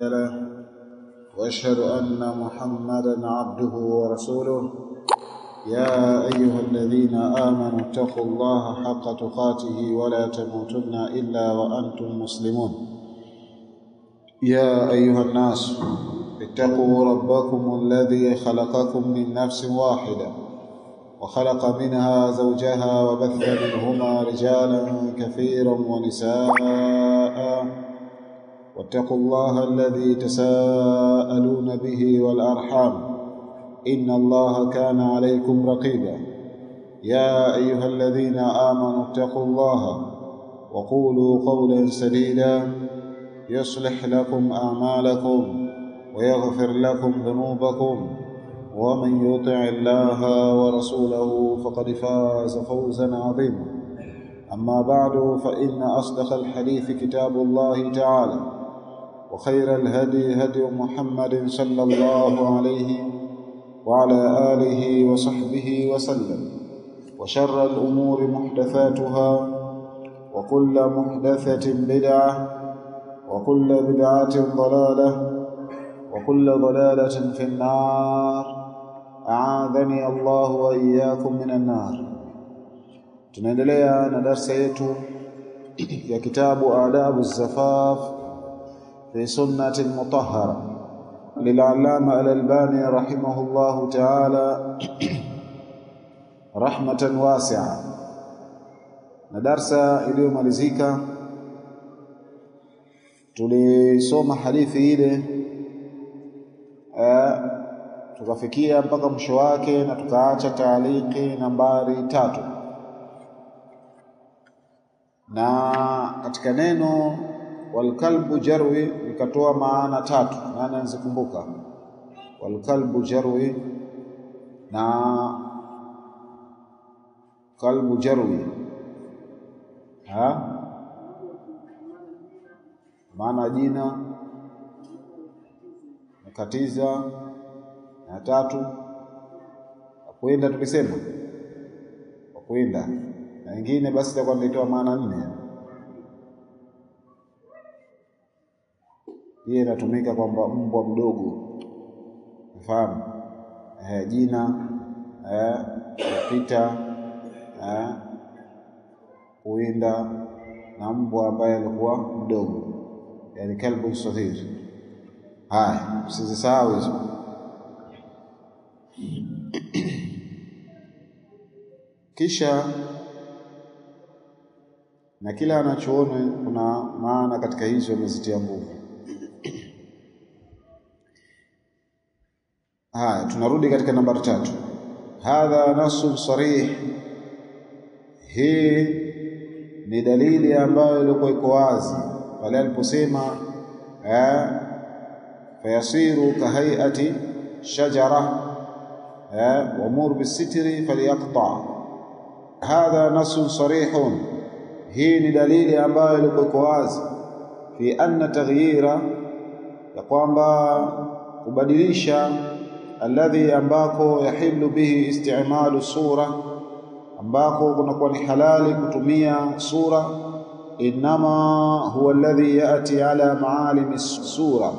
له وأشهد أن محمدا عبده ورسوله. يا أيها الذين آمنوا اتقوا الله حق تقاته ولا تموتن إلا وأنتم مسلمون. يا أيها الناس اتقوا ربكم الذي خلقكم من نفس واحدة وخلق منها زوجها وبث منهما رجالا كثيرا ونساء، واتقوا الله الذي تساءلون به والأرحام إن الله كان عليكم رقيبا. يا أيها الذين آمنوا اتقوا الله وقولوا قولا سديدا يصلح لكم أعمالكم ويغفر لكم ذنوبكم، ومن يطع الله ورسوله فقد فاز فوزا عظيما. أما بعد، فإن أصدق الحديث كتاب الله تعالى، وخير الهدي هدي محمد صلى الله عليه وعلى آله وصحبه وسلم، وشر الأمور محدثاتها، وكل محدثة بدعة، وكل بدعة ضلالة، وكل ضلالة في النار. أعاذني الله وإياكم من النار. Tunaendelea na darasa yetu ya kitabu Adabu Zafaf fi Sunnati Mutahhara lil'allama al-Albani rahimahullahu ta'ala rahmatan wasi'a. Na darasa iliyomalizika tulisoma hadithi ile tukafikia mpaka mwisho wake na tukaacha taaliki nambari 3. Na katika neno walkalbu jarwi nikatoa maana 3, nani anazikumbuka? Walkalbu jarwi na kalbu jarwi, maana jina nakatiza, na 3 kwenda, tulisema kwenda, na wengine basi itakuwa nitoa maana 4. Hii inatumika kwamba mbwa mdogo, unafahamu, jina pita, kuinda, na mbwa ambaye alikuwa mdogo, yani kalbu saghir. Haya, usizisahau hizo. Kisha na kila anachoona kuna maana katika hizo amezitia nguvu. Haya, tunarudi katika nambari 3. Hadha nasun sarih, hii ni dalili ambayo ilikuwa iko wazi pale aliposema fayasiru kahayati shajara wa mur bisitri falyaqta. Hadha nasun sarihun, hii ni dalili ambayo ilikuwa iko wazi fi anna taghyira, ya kwamba kubadilisha, alladhi ambako yahilu bihi isti'malu sura, ambako kunakuwa ni halali kutumia sura, inma huwa alladhi yati ala maalim sura.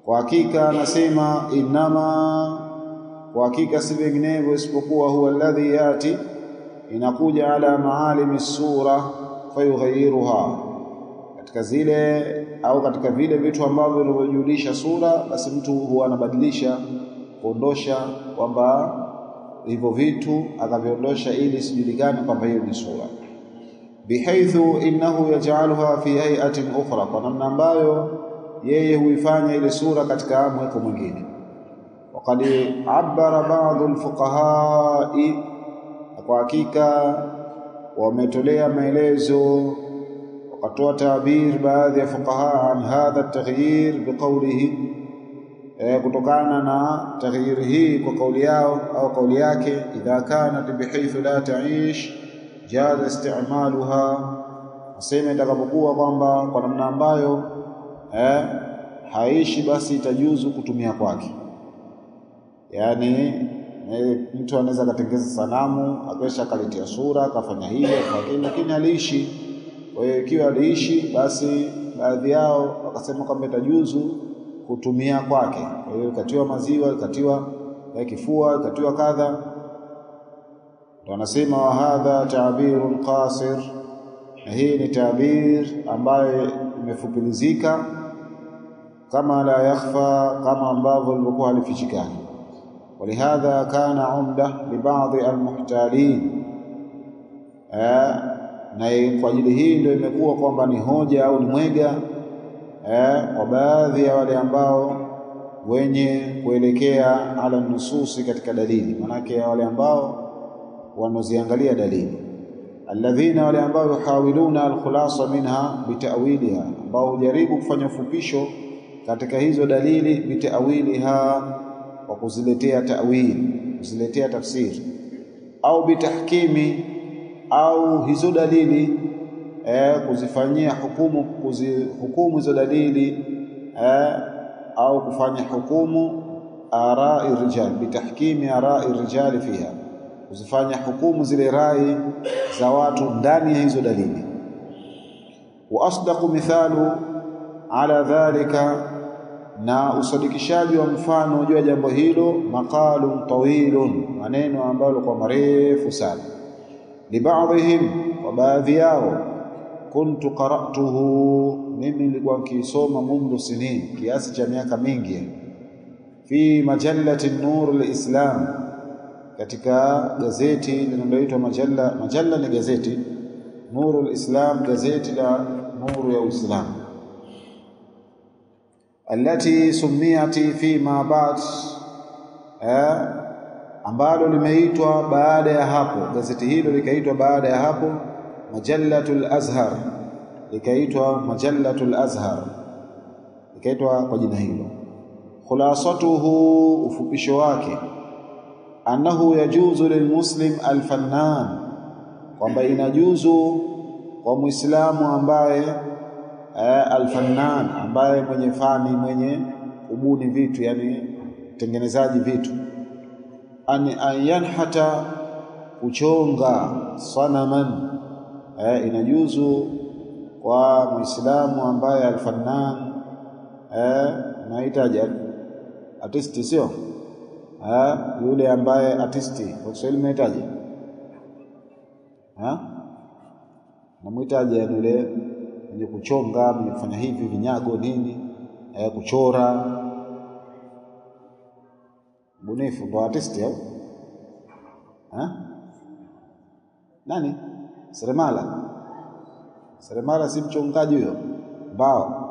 Kwa hakika anasema inma, kwa hakika si vinginevyo isipokuwa huwa alladhi yati, inakuja ala maalim sura fayughayyiruha, katika zile au katika vile vitu ambavyo vinavyojulisha sura, basi mtu huwa anabadilisha, kuondosha kwamba hivyo vitu akaviondosha ili sijulikane kwamba hiyo ni sura. Bihaithu innahu yaj'aluha fi hay'atin ukhra, kwa namna ambayo yeye huifanya ile sura katika mweko mwingine. Waqad abbara ba'd al-fuqaha, kwa hakika wametolea maelezo, wakatoa tabir baadhi ya fuqaha an hadha at-taghyir biqawlihi, kutokana na taghyir hii kwa kauli yao au kauli yake, idha kanat bihaythu la ta'ish jaza isti'maluha, asema itakapokuwa kwamba kwa namna ambayo haishi basi itajuzu kutumia kwake. Yani mtu anaweza katengeza sanamu akesha kaletea sura akafanya hivyo, lakini aliishi. Kwa hiyo ikiwa aliishi basi baadhi yao wakasema kwamba itajuzu kutumia kwake. Kwa hiyo katiwa maziwa, katiwa kifua, katiwa kadha. Ndio anasema wa hadha ta'birun qasir, na hii ni tabir ambayo imefupilizika, kama la yakhfa, kama ambavyo lilikuwa halifichikani. Walihadha kana umda li baadhi almuhtalin, na kwa ajili hii ndio imekuwa kwamba ni hoja au ni mwega kwa baadhi ya wale ambao wenye kuelekea ala nususi katika dalili, manake wale ambao wanoziangalia dalili, alladhina, wale ambao yuhawiluna alkhulasa minha bitawiliha, ambao hujaribu kufanya ufupisho katika hizo dalili, bitawiliha, kwa kuziletea ta'wili, kuziletea tafsiri, au bitahkimi, au hizo dalili kuzifanyia hukumu, kuzihukumu hizo dalili, au kufanya hukumu ara'i rijal, bitahkimi ara'i rijal fiha, kuzifanya hukumu zile rai za watu ndani ya hizo dalili. Wa asdaqu mithalu ala dhalika, na usadikishaji wa mfano juu ya jambo hilo, maqalun tawilun, maneno ambayo kwa marefu sana, libaadhihim, wa baadhi yao, kuntu qara'tuhu, mimi nilikuwa nikisoma mundu sinin, kiasi cha miaka mingi, fi majallati an-nur al-islam, katika gazeti linaloitwa majalla ni gazeti Nurul Islam, gazeti la nuru ya Uislamu, allati sumiyati fi ma ba'd, ambalo limeitwa baada ya hapo. Gazeti hilo likaitwa baada ya hapo Majallatul Azhar, likaitwa Majallatul Azhar, likaitwa kwa jina hilo. Khulasatuhu, ufupisho wake, annahu yajuzu lilmuslim alfannan, kwamba inajuzu kwa muislamu ambaye alfannan, ambaye mwenye fani, mwenye kubuni vitu, yani tengenezaji vitu, an yanhata, kuchonga, sanaman, inajuzu kwa muislamu ambaye alfannan, naitaja artisti, sio yule ambaye artisti kwa Kiswahili mnaitaje? Namuitaje yule mwenye kuchonga, mwenye kufanya hivi vinyago nini, kuchora, mbunifu, ndo artisti au nani? Seremala. Seremala si mchongaji huyo? Mbao.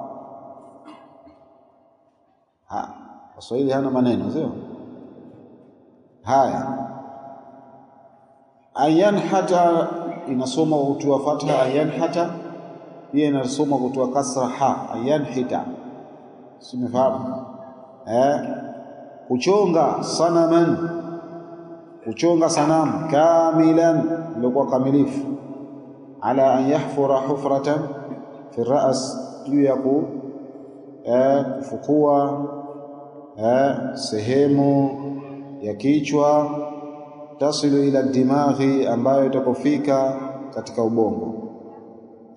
Kiswahili hana maneno, sio? Haya, ayanhata inasoma kutoa fatha, ayanhata pia inasoma kutoa kasra ha, ayanhita, simefahamu? Kuchonga sanaman, kuchonga sanamu, kamilan, ilikuwa kamilifu, ala an yahfura hufratan fi ras, juu ya kufukua sehemu ya kichwa, tasilu ila dimaghi, ambayo itakofika katika ubongo.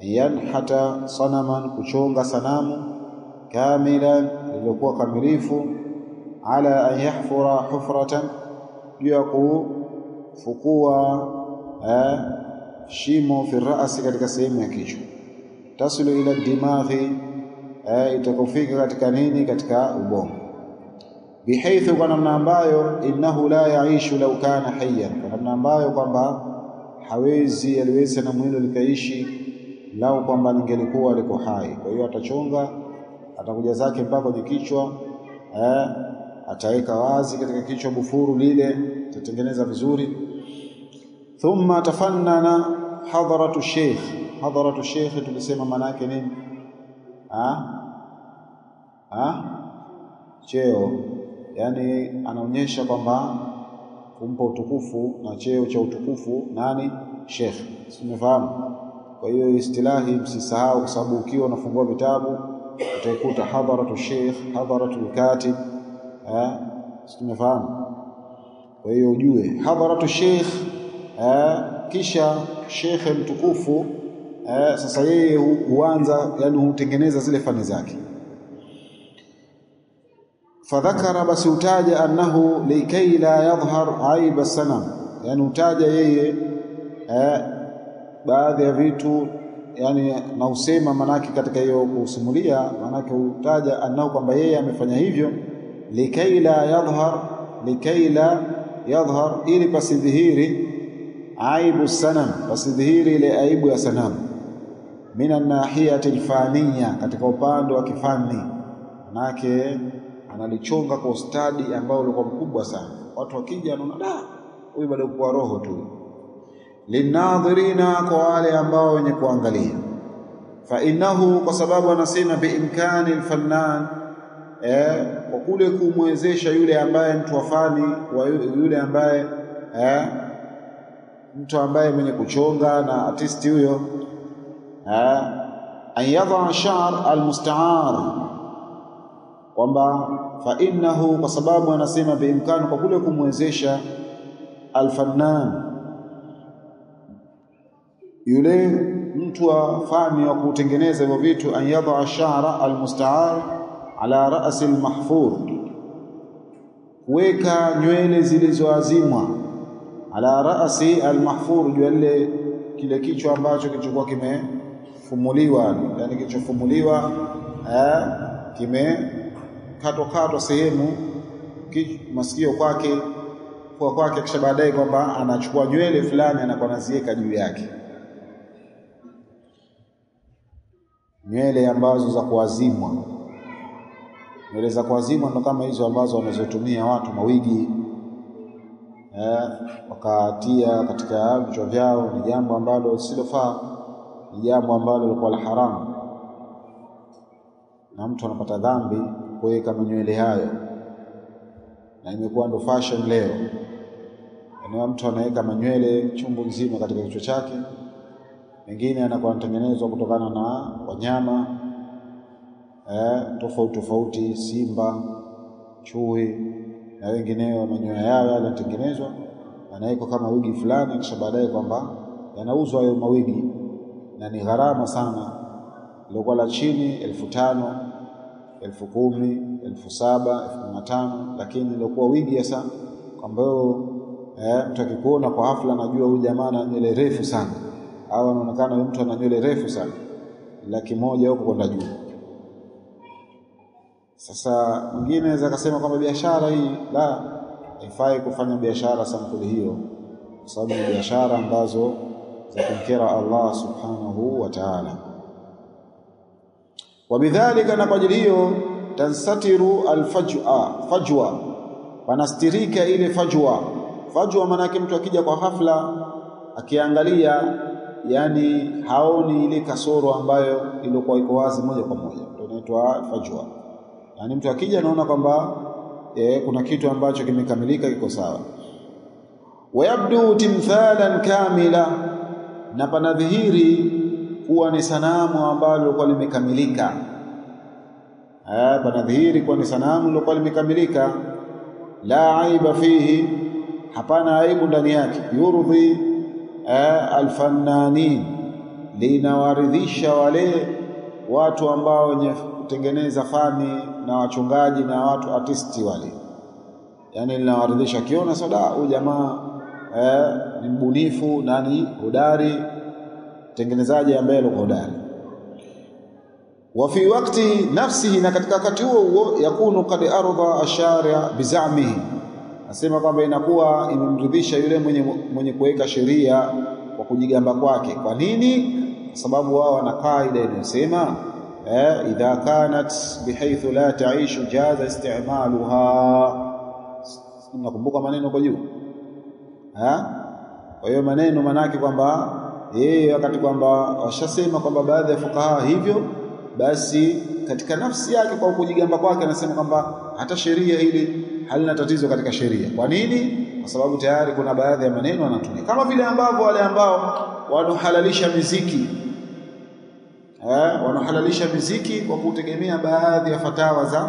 Yanhata sanaman, kuchonga sanamu, kamilan, ilikuwa kamilifu, ala an yahfura hufratan, juu ya kufukua shimo fi ra'si, katika sehemu ya kichwa, tasilu ila dimaghi, itakofika katika nini? Katika ubongo. Bihaithu, kwa namna ambayo, innahu la yaishu law kana hayyan, kwa namna ambayo kwamba hawezi, aliweza na mwili likaishi lau kwamba ningelikuwa liko hai. Kwa hiyo atachonga, atakuja zake mpaka kwenye kichwa, ataweka wazi katika kichwa bufuru lile, atatengeneza vizuri. Thumma tafannana hadaratu sheikh. Hadaratu sheikh tulisema maana yake nini? Cheo, yani anaonyesha kwamba kumpa utukufu na cheo cha utukufu nani? Sheikh. Simefahamu? Kwa hiyo istilahi msisahau, kwa sababu ukiwa unafungua vitabu utaikuta hadaratu sheikh, hadaratu katib, simefahamu? Kwa hiyo ujue hadaratu sheikh, kisha sheikh mtukufu sasa yeye huanza yani hutengeneza zile fani zake. Fadhakara, basi utaja annahu likay la yadhhar aib as-sanam, yani utaja yeye baadhi ya vitu yani na usema manake katika hiyo kusimulia, manake utaja annahu kwamba yeye amefanya hivyo likay la yadhhar ili pasidhihiri aibu sanam, pasidhihiri ile aibu ya sanamu, mina nahiyati alfaniya, katika upande wa kifani, manake analichonga kwa ustadi ambao ulikuwa mkubwa sana. Watu wakija wanaona huyu bado kwa roho tu, linadhirina, kwa wale ambao wenye kuangalia. Fa innahu, kwa sababu anasema biimkani alfannan, kwa kule kumwezesha yule ambaye mtu wafani wa yule ambaye mtu ambaye mwenye kuchonga na artisti huyo, an yadha sha'r almusta'ar, kwamba fa innahu, kwa sababu anasema biimkani, kwa kule kumwezesha alfannan, yule mtu wa fani wa kutengeneza hivyo vitu, an yadha sha'ra almusta'ar ala ra'si almahfur, kuweka nywele zilizoazimwa, ala ra'si almahfur, juu kile kichwa ambacho kilichokuwa kimefumuliwa, yani kilichofumuliwa kimekatwa sehemu masikio kwake kwa kwake, kisha baadaye kwamba anachukua nywele fulani anakuwa anaziweka juu yake, nywele ambazo za kuazimwa. Nywele za kuazimwa ndo kama hizo ambazo wanazotumia watu mawigi, wakatia katika vichwa vyao. Ni jambo ambalo silofaa, ni jambo ambalo lilikuwa la haramu, na mtu anapata dhambi kuweka manywele hayo, na imekuwa ndo fashion leo. Yani mtu anaweka manywele chungu nzima katika kichwa chake, mengine anakuwa anatengenezwa kutokana na wanyama tofauti, simba, chui na wengineo. Manyoya yao yanatengenezwa, yanawekwa kama wigi fulani, kisha baadaye kwamba yanauzwa hayo mawigi, na ni gharama sana. Ilikuwa la chini 1500, 10,000, 7,000, 15,000, lakini ilikuwa wigi sasa kwamba mtu akikuona kwa hafla anajua huyu jamaa ana nywele refu sana, au anaonekana huyu mtu ana nywele refu sana, 100,000 huko kwenda juu. Sasa mwingine anaweza kusema kwamba biashara hii haifai kufanya biashara sampuli hiyo, kwa sababu ni biashara ambazo za kumkera Allah subhanahu wa ta'ala. Wabidhalika, na kwa ajili hiyo, tansatiru fajwa, panastirika ile fajwa. Maana yake mtu akija kwa hafla akiangalia, yani haoni ile kasoro ambayo ilikuwa iko wazi moja kwa moja, ndio inaitwa fajwa. Yani mtu akija anaona kwamba kuna kitu ambacho kimekamilika, kiko sawa. Wayabdu timthalan kamila, na panadhihiri kuwa ni sanamu ambalo lilikuwa limekamilika. Panadhihiri kuwa ni sanamu lilikuwa limekamilika. La aiba fihi, hapana aibu ndani yake. Yurdhi alfannanin, linawaridhisha wale watu ambao wenye kutengeneza fani na wachungaji na watu artisti wale, yani linawaridhisha. Kiona soda huyu jamaa ni mbunifu, nani hodari, tengenezaji ambaye yuko hodari. Wa fi waqti nafsihi, na katika wakati huo yakunu qad arda ashari'a bizamihi, nasema kwamba inakuwa imemridhisha yule mwenye kuweka sheria kwa kujigamba kwake. Kwa nini? Kwa sababu wao wana kaida inayosema idha kanat bihaythu la ta'ishu jaza isti'maluha. Nakumbuka maneno kwa juu. Kwa hiyo maneno manake kwamba yeye wakati kwamba washasema kwamba baadhi ya fuqaha hivyo, basi katika nafsi yake kwa kujigamba kwake anasema kwamba hata sheria hili halina tatizo katika sheria. Kwa nini? Kwa sababu tayari kuna baadhi ya maneno anatumia, kama vile ambavyo wale ambao wanahalalisha muziki wanahalalisha muziki kwa kutegemea baadhi ya fatawa za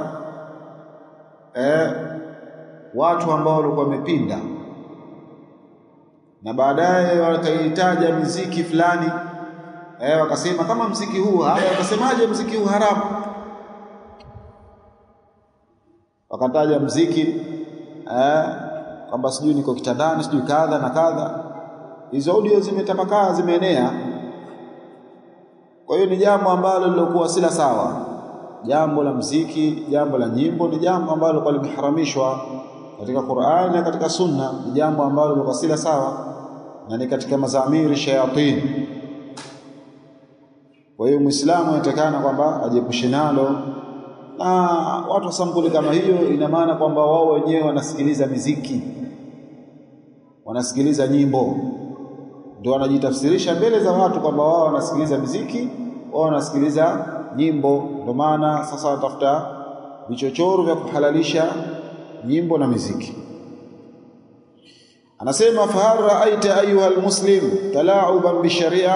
watu ambao walikuwa wamepinda, na baadaye wakaitaja muziki fulani wakasema kama mziki huu, haya wakasemaje mziki huu haramu? Wakataja mziki kwamba sijui niko kitandani, sijui kadha na kadha. Hizo audio zimetapakaa, zimeenea. Kwa hiyo ni jambo ambalo lilokuwa sila sawa. Jambo la mziki, jambo la nyimbo ni jambo ambalo kwa limeharamishwa katika Qur'an na katika Sunna, ni jambo ambalo lilikuwa sila sawa na ni katika mazamiri shayatin. Kwa hiyo Muislamu anatakana kwamba ajiepushe nalo, na watu wasambuli kama hiyo, ina maana kwamba wao wenyewe wanasikiliza miziki, wanasikiliza nyimbo, ndio wanajitafsirisha mbele za watu kwamba wao wanasikiliza miziki, wao wanasikiliza nyimbo. Ndio maana sasa watafuta vichochoro vya kuhalalisha nyimbo na miziki. Anasema fahal ra'aita ayuha almuslim tala'uban bisharia,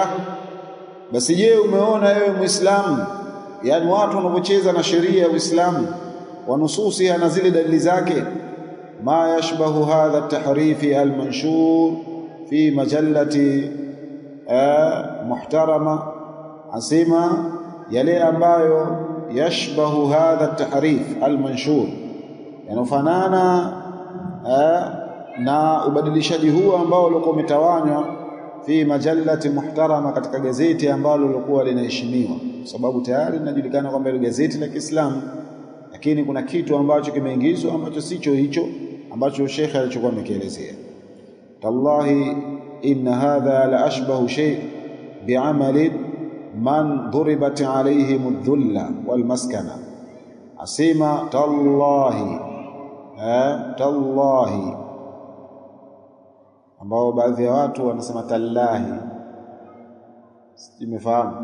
basi je umeona ewe Muislamu, yani watu wanapocheza na sheria ya Uislamu, wanususiha na zile dalili zake, ma yashbahu hadha at-tahrifi al-manshur fi majallati muhtarama, asema yale ambayo yashbahu hadha at-tahrif al-manshur, yanofanana na ubadilishaji huu ambao ulikuwa umetawanywa fi majallati muhtarama, katika gazeti ambalo lilikuwa linaheshimiwa, sababu tayari linajulikana kwamba ile gazeti la Kiislamu, lakini kuna kitu ambacho kimeingizwa ambacho sicho hicho ambacho Sheikh alichokuwa amekielezea. Tallahi inna hadha la ashbahu shay bi'amali man duribat alayhim adh-dhulla wal maskana, asema tallahi tallahi, ambao baadhi ya watu wanasema tallahi, simefahamu,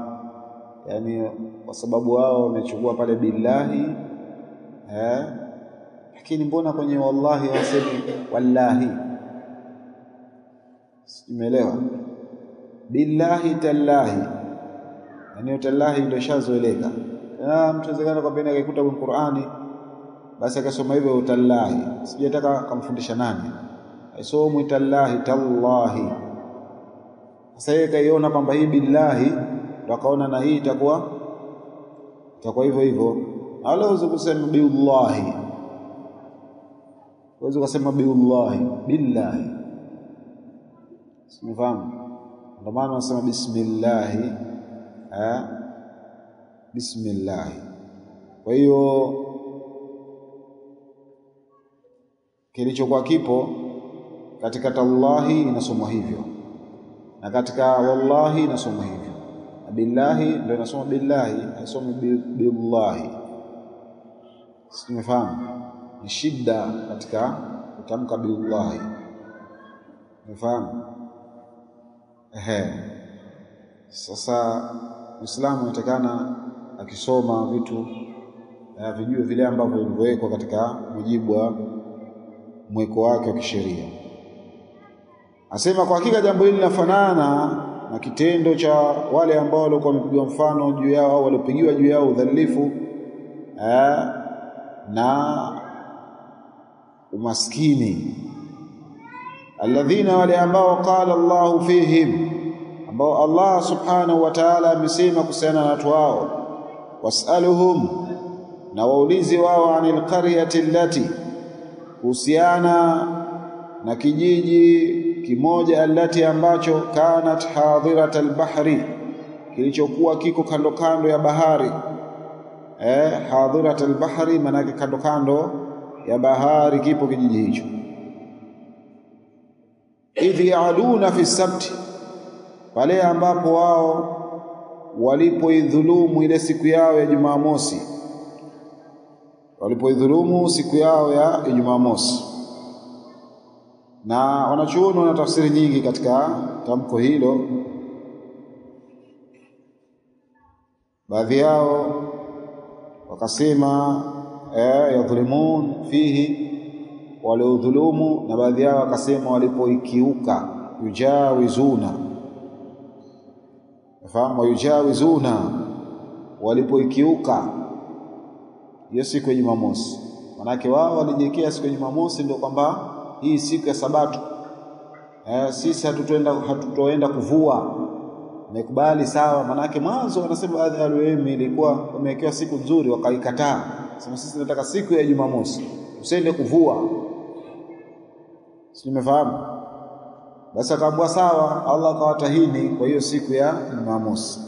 yani kwa sababu wao wamechukua pale billahi, lakini mbona kwenye wallahi wasemi wallahi? Simeelewa. Billahi tallahi, yani tallahi ndio shazoeleka. Mtu anaweza kwamba akaikuta kwenye Qur'ani basi akasoma hivyo tallahi, sijataka kumfundisha nani aisomu tallahi tallahi. Sasa yeye kaiona kwamba hii billahi, ndio akaona na hii itakuwa hivyo hivyo. Alaweza kusema billahi, waweza kusema billahi billahi, simefahamu. Ndio maana wanasema bismillah, bismillah. Kwa hiyo kilichokuwa kipo katika tallahi inasomwa hivyo, na katika wallahi inasomwa hivyo, na billahi ndio inasomwa billahi, haisomwi billahi. Simefahamu, ni shida katika kutamka billahi, umefahamu? Sasa Muislamu anatakana akisoma vitu vijue vile ambavyo vilivyowekwa katika mujibu wa mweko wake wa kisheria. Asema kwa hakika jambo hili linafanana na kitendo cha wale ambao walikuwa wamepigwa mfano juu yao au waliopigiwa juu yao udhalifu na umaskini, alladhina, wale ambao qala Allahu fihim, ambao Allah subhanahu wa ta'ala amesema kuhusiana na watu wao, wasaluhum, na waulizi wao, anil qaryati allati, kuhusiana na kijiji kimoja, allati, ambacho kanat hadirat albahri, kilichokuwa kiko kando kando ya bahari. Hadirat albahri maana kando kando ya bahari kipo kijiji hicho. Idh ya'duna fi sabti, pale ambapo wao walipoidhulumu ile siku yao ya Jumamosi, walipoidhulumu siku yao ya Jumamosi. Na wanachuoni wana tafsiri nyingi katika tamko hilo. Baadhi yao wakasema yadhlimun fihi, waliodhulumu, na baadhi yao wakasema walipoikiuka, yujawizuna, fahamu, yujawizuna, walipoikiuka hiyo siku ya Jumamosi. Manake wao walijiwekea siku ya Jumamosi ndio kwamba hii siku ya Sabato, sisi hatutoenda kuvua, wamekubali sawa. Manake mwanzo wanasema baadhi ya ulema ilikuwa wamewekewa siku nzuri wakaikataa, sema sisi tunataka siku ya Jumamosi usende kuvua, si nimefahamu? Basi akaambiwa sawa, Allah akawatahini kwa hiyo siku ya Jumamosi.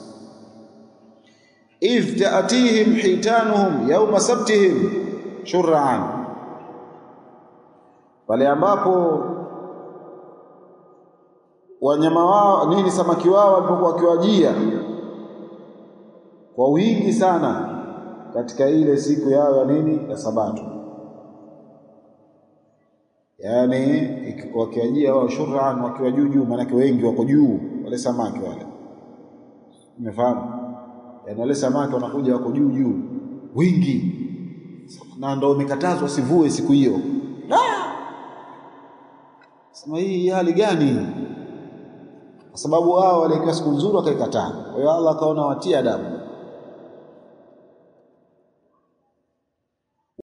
Idh ta'tihim hitanuhum yawma sabtihim shur'an, pale ambapo wanyama wao samaki wao walipokuwa wakiwajia kwa wingi sana katika ile siku yao ya Sabato. Yani wakiwajia wao shur'an, wakiwa juu, maana wengi wako juu wale samaki wale, umefahamu? Yani wale samaki wanakuja wako juu wingi, na ndio umekatazwa sivue siku hiyo. Sema hii hali gani? Kwa sababu wao waliweka siku nzuri wakaikataa. Kwa hiyo Allah akaona watia adabu.